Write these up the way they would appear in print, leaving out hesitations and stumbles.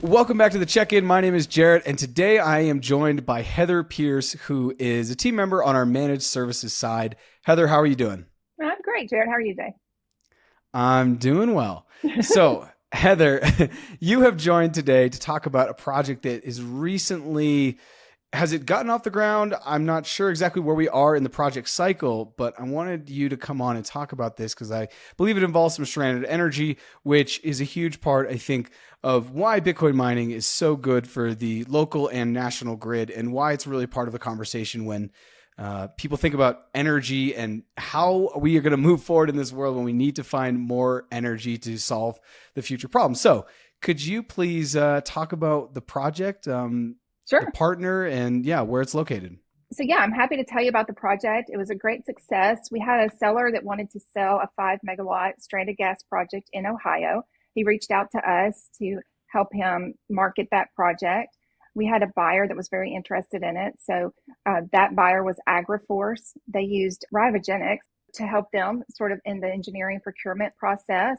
Welcome back to the check-in. My name is Jarrett, and today I am joined by Heather Pierce, who is a team member on our managed services side. Heather, how are you doing? I'm great, Jared. How are you today? I'm doing well. So, Heather, you have joined today to talk about a project that is recently, has it gotten off the ground? I'm not sure exactly where we are in the project cycle, but I wanted you to come on and talk about this because I believe it involves some stranded energy, which is a huge part, I think, of why Bitcoin mining is so good for the local and national grid and why it's really part of the conversation when people think about energy and how we are going to move forward in this world when we need to find more energy to solve the future problems. So could you please talk about the project, the Sure. partner, and where it's located? I'm happy to tell you about the project. It was a great success. We had a seller that wanted to sell a 5 megawatt stranded gas project in Ohio. He reached out to us to help him market that project. We had a buyer that was very interested in it. So that buyer was AgriForce. They used Rivogenics to help them sort of in the engineering procurement process.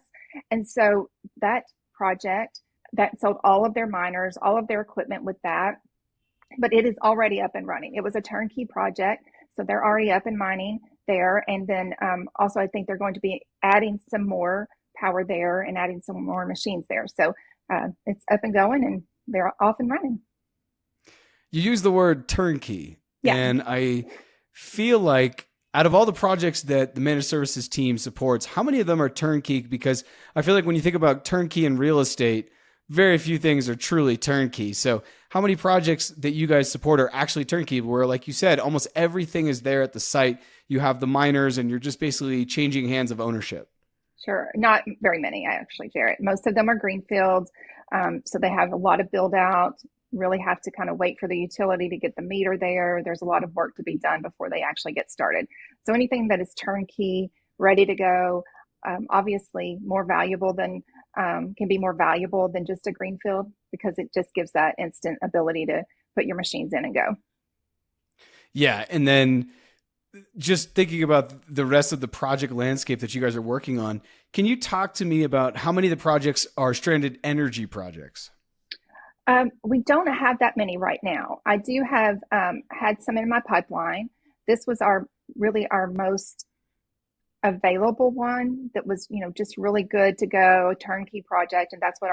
And so that project that sold all of their miners, all of their equipment with that, but it is already up and running. It was a turnkey project. So they're already up and mining there. And then also, I think they're going to be adding some more power there and adding some more machines there. So it's up and going and they're off and running. You use the word turnkey, Yeah, and I feel like out of all the projects that the managed services team supports, how many of them are turnkey? Because I feel like when you think about turnkey in real estate, very few things are truly turnkey. So how many projects that you guys support are actually turnkey where, like you said, almost everything is there at the site? You have the miners and you're just basically changing hands of ownership. sure. Not very many, actually, Jarrett. Most of them are greenfields. So they have a lot of build out, really have to kind of wait for the utility to get the meter there. There's a lot of work to be done before they actually get started. So anything that is turnkey, ready to go, obviously more valuable than can be more valuable than just a greenfield because it just gives that instant ability to put your machines in and go. Yeah. And then just thinking about the rest of the project landscape that you guys are working on, can you talk to me about how many of the projects are stranded energy projects? We don't have that many right now. I do have had some in my pipeline. This was our really our most available one that was, just really good to go, turnkey project, and that's what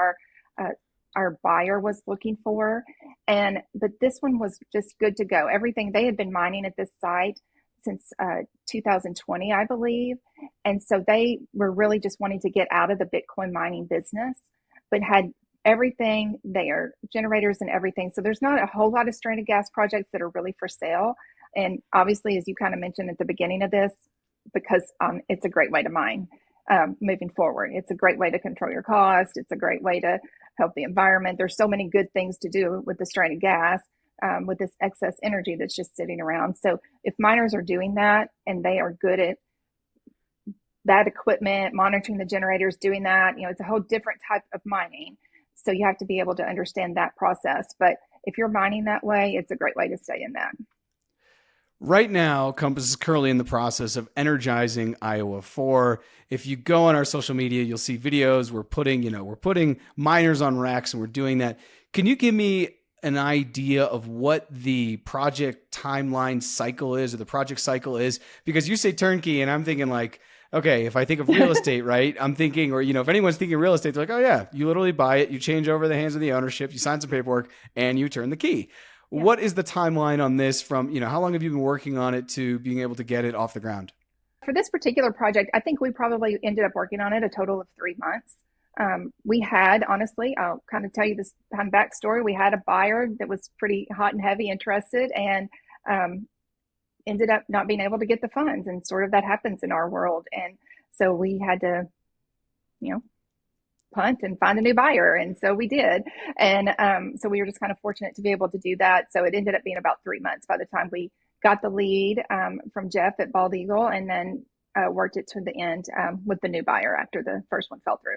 our buyer was looking for. And but this one was just good to go. Everything they had been mining at this site since 2020, I believe, and so they were really just wanting to get out of the Bitcoin mining business, but had everything there, generators and everything. So there's not a whole lot of stranded gas projects that are really for sale. And obviously, as you kind of mentioned at the beginning of this, because it's a great way to mine moving forward. It's a great way to control your cost. It's a great way to help the environment. There's so many good things to do with the stranded gas, with this excess energy that's just sitting around. So if miners are doing that and they are good at that equipment, monitoring the generators, doing that, it's a whole different type of mining. So you have to be able to understand that process. But if you're mining that way, it's a great way to stay in that. Right now, Compass is currently in the process of energizing Iowa 4. If you go on our social media, you'll see videos. We're putting miners on racks and we're doing that. Can you give me an idea of what the project timeline cycle is or the project cycle is? Because you say turnkey and I'm thinking like, okay, if I think of real estate, right, I'm thinking, or, if anyone's thinking real estate, they're like, oh yeah, you literally buy it, you change over the hands of the ownership, you sign some paperwork and you turn the key. Yeah. What is the timeline on this from, how long have you been working on it to being able to get it off the ground? For this particular project, I think we probably ended up working on it a total of 3 months. We had, honestly, I'll kind of tell you this kind of backstory. We had a buyer that was pretty hot and heavy interested and ended up not being able to get the funds. And sort of that happens in our world. And so we had to, you know, punt and find a new buyer. And so we did. And so we were just kind of fortunate to be able to do that. So it ended up being about 3 months by the time we got the lead from Jeff at Bald Eagle and then worked it to the end with the new buyer after the first one fell through.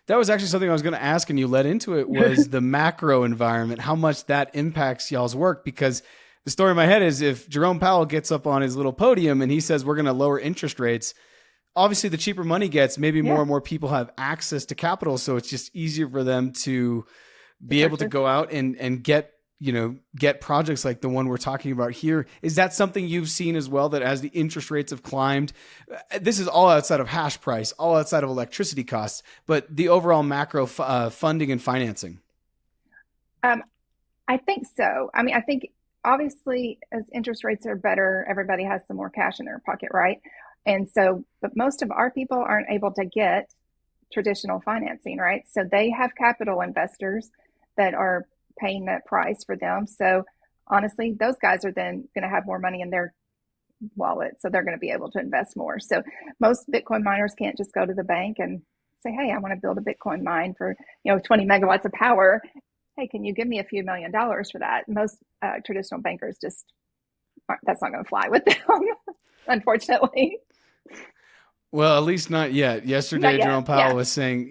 That was actually something I was going to ask, and you led into it, was the macro environment, how much that impacts y'all's work. Because the story in my head is if Jerome Powell gets up on his little podium and he says, we're going to lower interest rates, obviously the cheaper money gets, maybe more and more people have access to capital. So it's just easier for them to to be able to purchase. go out and get, get projects like the one we're talking about here. Is that something you've seen as well, that as the interest rates have climbed, this is all outside of hash price, all outside of electricity costs, but the overall macro funding and financing? Um, I think so. I mean, I think obviously as interest rates are better, everybody has some more cash in their pocket, right? And so, but most of our people aren't able to get traditional financing, right? So they have capital investors that are paying that price for them. So honestly, those guys are then going to have more money in their wallet. So they're going to be able to invest more. So most Bitcoin miners can't just go to the bank and say, hey, I want to build a Bitcoin mine for, 20 megawatts of power. Hey, can you give me a few $1,000,000 for that? Most traditional bankers just, that's not going to fly with them, unfortunately. Well, at least not yet. Not Yesterday, yet. Jerome Powell Yeah. was saying,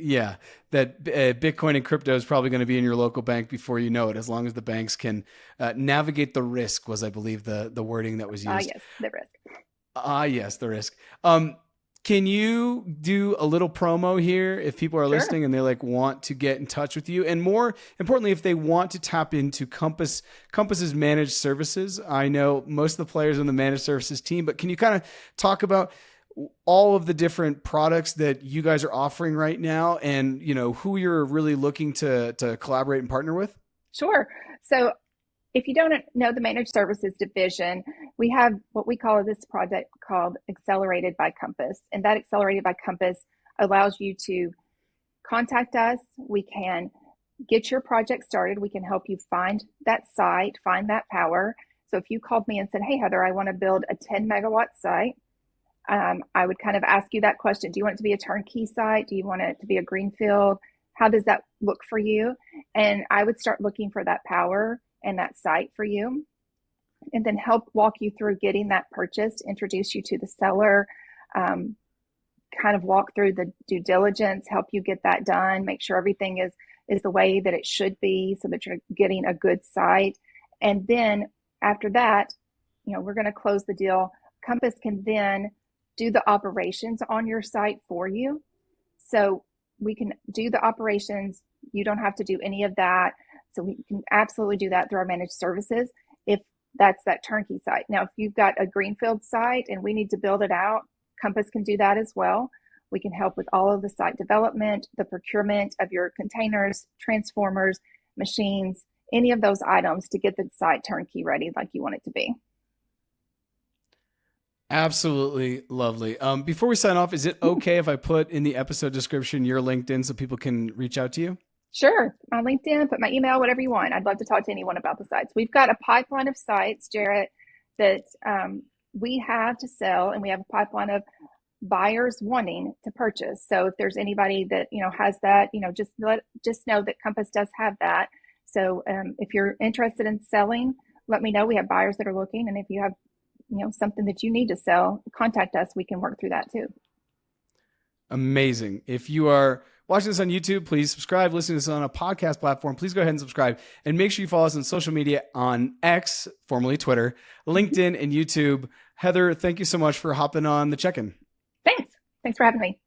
that Bitcoin and crypto is probably going to be in your local bank before you know it, as long as the banks can navigate the risk, was, I believe, the wording that was used. Yes, the risk. Yes, the risk. Can you do a little promo here if people are Sure. listening and they want to get in touch with you? And more importantly, if they want to tap into Compass's managed services? I know most of the players on the managed services team, but can you kind of talk about all of the different products that you guys are offering right now, and who you're really looking to collaborate and partner with? Sure. So if you don't know the managed services division, we have what we call this project called Accelerated by Compass. And that Accelerated by Compass allows you to contact us. We can get your project started. We can help you find that site, find that power. So if you called me and said, hey, Heather, I want to build a 10 megawatt site, I would kind of ask you that question. Do you want it to be a turnkey site? Do you want it to be a greenfield? How does that look for you? And I would start looking for that power and that site for you, and then help walk you through getting that purchased, introduce you to the seller, kind of walk through the due diligence, help you get that done, make sure everything is the way that it should be so that you're getting a good site. And then after that, we're going to close the deal. Compass can then do the operations on your site for you. So we can do the operations. You don't have to do any of that. So we can absolutely do that through our managed services if that's that turnkey site. Now, if you've got a greenfield site and we need to build it out, Compass can do that as well. We can help with all of the site development, the procurement of your containers, transformers, machines, any of those items to get the site turnkey ready like you want it to be. Absolutely lovely. Before we sign off, is it okay if I put in the episode description your LinkedIn so people can reach out to you? Sure. My LinkedIn, put my email, whatever you want. I'd love to talk to anyone about the sites. We've got a pipeline of sites, Jarrett, that we have to sell, and we have a pipeline of buyers wanting to purchase. So if there's anybody that has that, just know that Compass does have that. So if you're interested in selling, let me know. We have buyers that are looking, and if you have something that you need to sell, contact us. We can work through that too. Amazing. If you are watching this on YouTube, please subscribe. Listening to this on a podcast platform, please go ahead and subscribe. And make sure you follow us on social media on X, formerly Twitter, LinkedIn, and YouTube. Heather, thank you so much for hopping on the check-in. Thanks for having me.